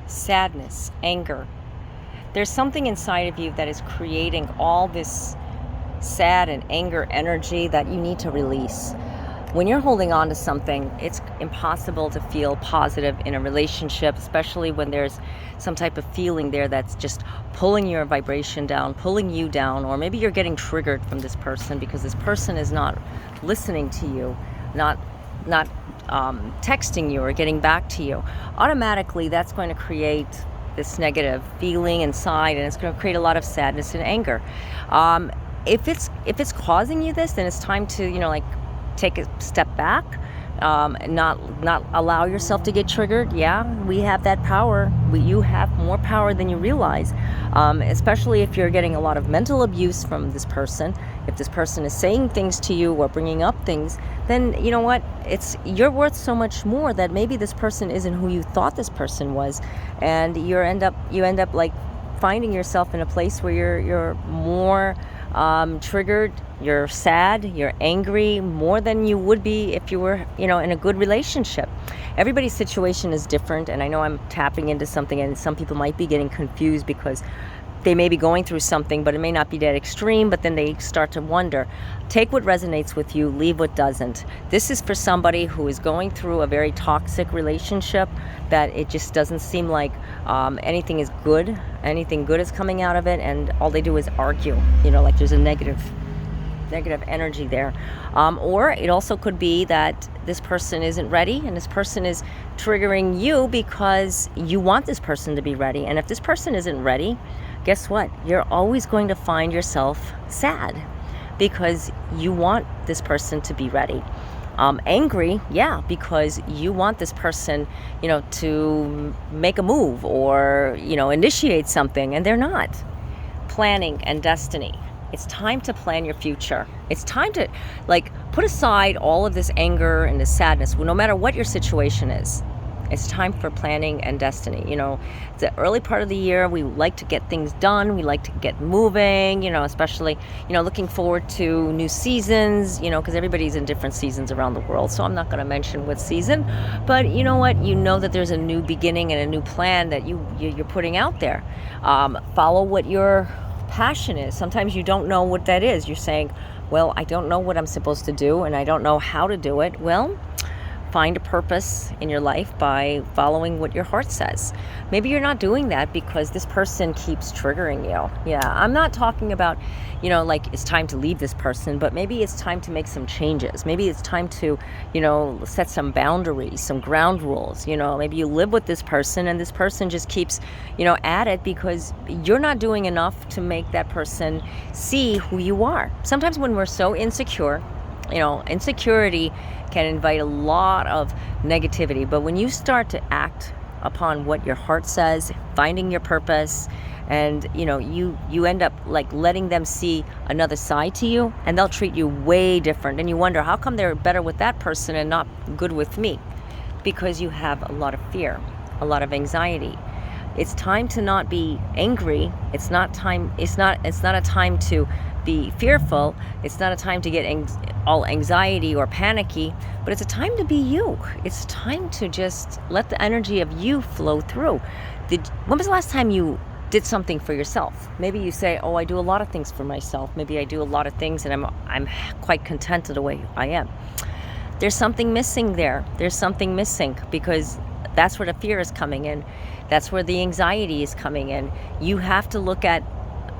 sadness, anger. There's something inside of you that is creating all this sad and anger energy that you need to release. When you're holding on to something, it's impossible to feel positive in a relationship, especially when there's some type of feeling there that's just pulling your vibration down, pulling you down, or maybe you're getting triggered from this person because this person is not listening to you, not texting you or getting back to you. Automatically, that's going to create this negative feeling inside, and it's going to create a lot of sadness and anger. If it's causing you this, then it's time to take a step back, and not allow yourself to get triggered. Yeah, we have that power. You have more power than you realize, especially if you're getting a lot of mental abuse from this person. If this person is saying things to you or bringing up things, then you know what? You're worth so much more that maybe this person isn't who you thought this person was, and you end up like finding yourself in a place where you're more triggered, you're sad, you're angry more than you would be if you were, in a good relationship. Everybody's situation is different, and I know I'm tapping into something, and some people might be getting confused because they may be going through something, but it may not be that extreme, but then they start to wonder. Take what resonates with you, leave what doesn't. This is for somebody who is going through a very toxic relationship that it just doesn't seem like anything good is coming out of it, and all they do is argue, like there's a negative energy there. Or it also could be that this person isn't ready, and this person is triggering you because you want this person to be ready. And if this person isn't ready, guess what? You're always going to find yourself sad because you want this person to be ready. Angry, yeah, because you want this person, to make a move or, initiate something, and they're not. Planning and destiny. It's time to plan your future. It's time to put aside all of this anger and this sadness, no matter what your situation is. It's time for planning and destiny. The early part of the year, we like to get things done. We like to get moving, especially, looking forward to new seasons, because everybody's in different seasons around the world. So I'm not going to mention what season, but you know what? You know that there's a new beginning and a new plan that you're putting out there. Follow what your passion is. Sometimes you don't know what that is. You're saying, well, I don't know what I'm supposed to do, and I don't know how to do it. Well, find a purpose in your life by following what your heart says. Maybe you're not doing that because this person keeps triggering you. Yeah, I'm not talking about, it's time to leave this person, but maybe it's time to make some changes. Maybe it's time to, set some boundaries, some ground rules. Maybe you live with this person and this person just keeps, at it because you're not doing enough to make that person see who you are. Sometimes when we're so insecure, insecurity can invite a lot of negativity, but when you start to act upon what your heart says, finding your purpose, and you end up letting them see another side to you, and they'll treat you way different, and you wonder, how come they're better with that person and not good with me? Because you have a lot of fear, a lot of anxiety. It's time to not be angry. It's not a time to be fearful. It's not a time to get all anxiety or panicky, but it's a time to be you. It's time to just let the energy of you flow through. When was the last time you did something for yourself? Maybe you say, oh, I do a lot of things for myself. Maybe I do a lot of things and I'm quite content the way I am. There's something missing there. There's something missing because that's where the fear is coming in. That's where the anxiety is coming in. You have to look at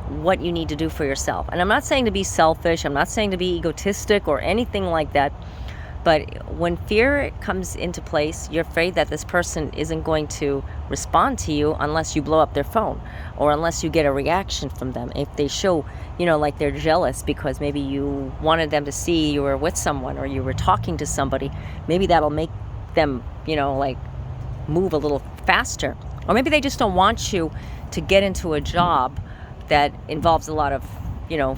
what you need to do for yourself. And I'm not saying to be selfish. I'm not saying to be egotistic or anything like that. But when fear comes into place, you're afraid that this person isn't going to respond to you unless you blow up their phone or unless you get a reaction from them. If they show, like they're jealous because maybe you wanted them to see you were with someone or you were talking to somebody, maybe that'll make them, move a little faster. Or maybe they just don't want you to get into a job that involves a lot of,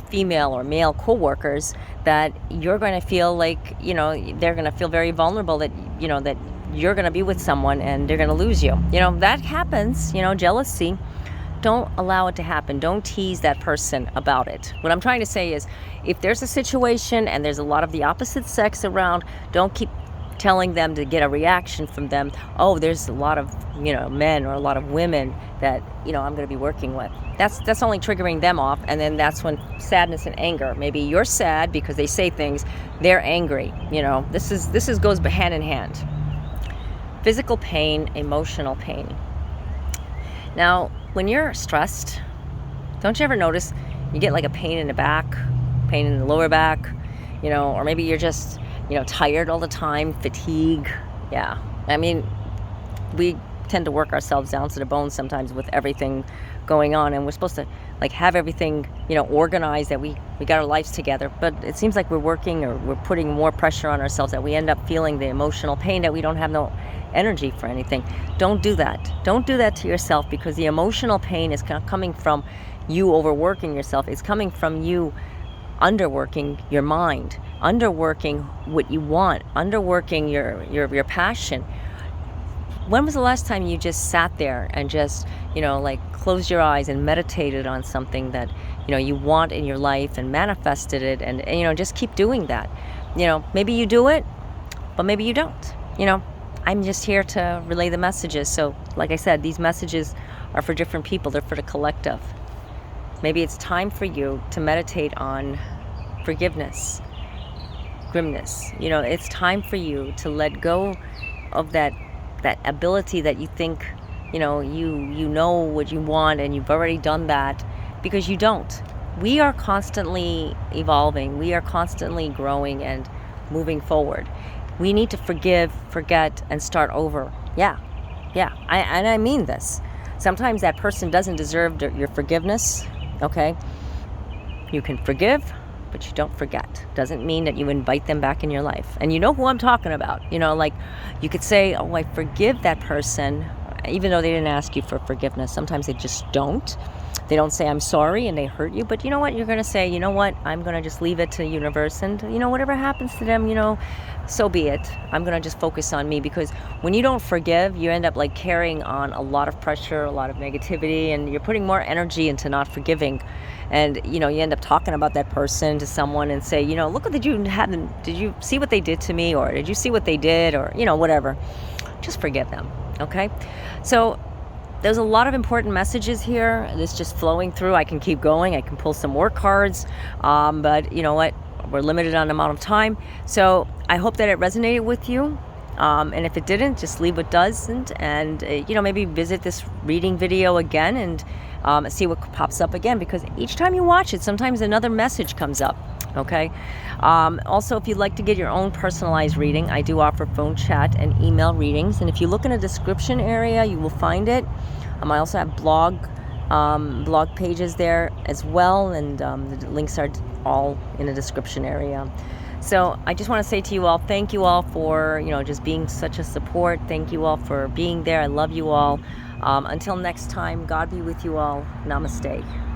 female or male co-workers, that you're going to feel like, they're going to feel very vulnerable that, that you're going to be with someone and they're going to lose you. That happens, jealousy. Don't allow it to happen. Don't tease that person about it. What I'm trying to say is, if there's a situation and there's a lot of the opposite sex around, don't keep telling them to get a reaction from them. Oh, there's a lot of, men or a lot of women that, I'm going to be working with. That's only triggering them off. And then that's when sadness and anger, maybe you're sad because they say things, they're angry. This goes hand in hand. Physical pain, emotional pain. Now, when you're stressed, don't you ever notice you get like a pain in the back, pain in the lower back, or maybe you're just, tired all the time, fatigue. Yeah. I mean, we tend to work ourselves down to the bone sometimes with everything going on, and we're supposed to like have everything, organized, that we got our lives together. But it seems like we're working, or we're putting more pressure on ourselves, that we end up feeling the emotional pain, that we don't have no energy for anything. Don't do that. Don't do that to yourself, because the emotional pain is coming from you overworking yourself. It's coming from you underworking your mind, underworking what you want, underworking your passion. When was the last time you just sat there and just, closed your eyes and meditated on something that, you want in your life, and manifested it, and just keep doing that? Maybe you do it, but maybe you don't. I'm just here to relay the messages. So, like I said, these messages are for different people. They're for the collective. Maybe it's time for you to meditate on forgiveness, grimness. It's time for you to let go of that ability that you think, you know what you want, and you've already done that, because you don't. We are constantly evolving. We are constantly growing and moving forward. We need to forgive, forget, and start over. Yeah. I mean this. Sometimes that person doesn't deserve your forgiveness, okay? You can forgive, but you don't forget. Doesn't mean that you invite them back in your life. And you know who I'm talking about. Like you could say, oh, I forgive that person, even though they didn't ask you for forgiveness. Sometimes they just don't. They don't say, I'm sorry, and they hurt you. But you know what? You're going to say, you know what? I'm going to just leave it to the universe. And, whatever happens to them, so be it. I'm going to just focus on me. Because when you don't forgive, you end up like carrying on a lot of pressure, a lot of negativity, and you're putting more energy into not forgiving. And, you end up talking about that person to someone and say, look what did you see what they did to me? Or did you see what they did? Or, whatever. Just forgive them. Okay? So there's a lot of important messages here. It's just flowing through. I can keep going. I can pull some more cards. But you know what? We're limited on the amount of time. So I hope that it resonated with you. And if it didn't, just leave what doesn't. And, maybe visit this reading video again and see what pops up again. Because each time you watch it, sometimes another message comes up. Okay. Also, if you'd like to get your own personalized reading, I do offer phone chat and email readings. And if you look in the description area, you will find it. I also have blog pages there as well. And the links are all in the description area. So I just want to say to you all, thank you all for, just being such a support. Thank you all for being there. I love you all. Until next time, God be with you all. Namaste.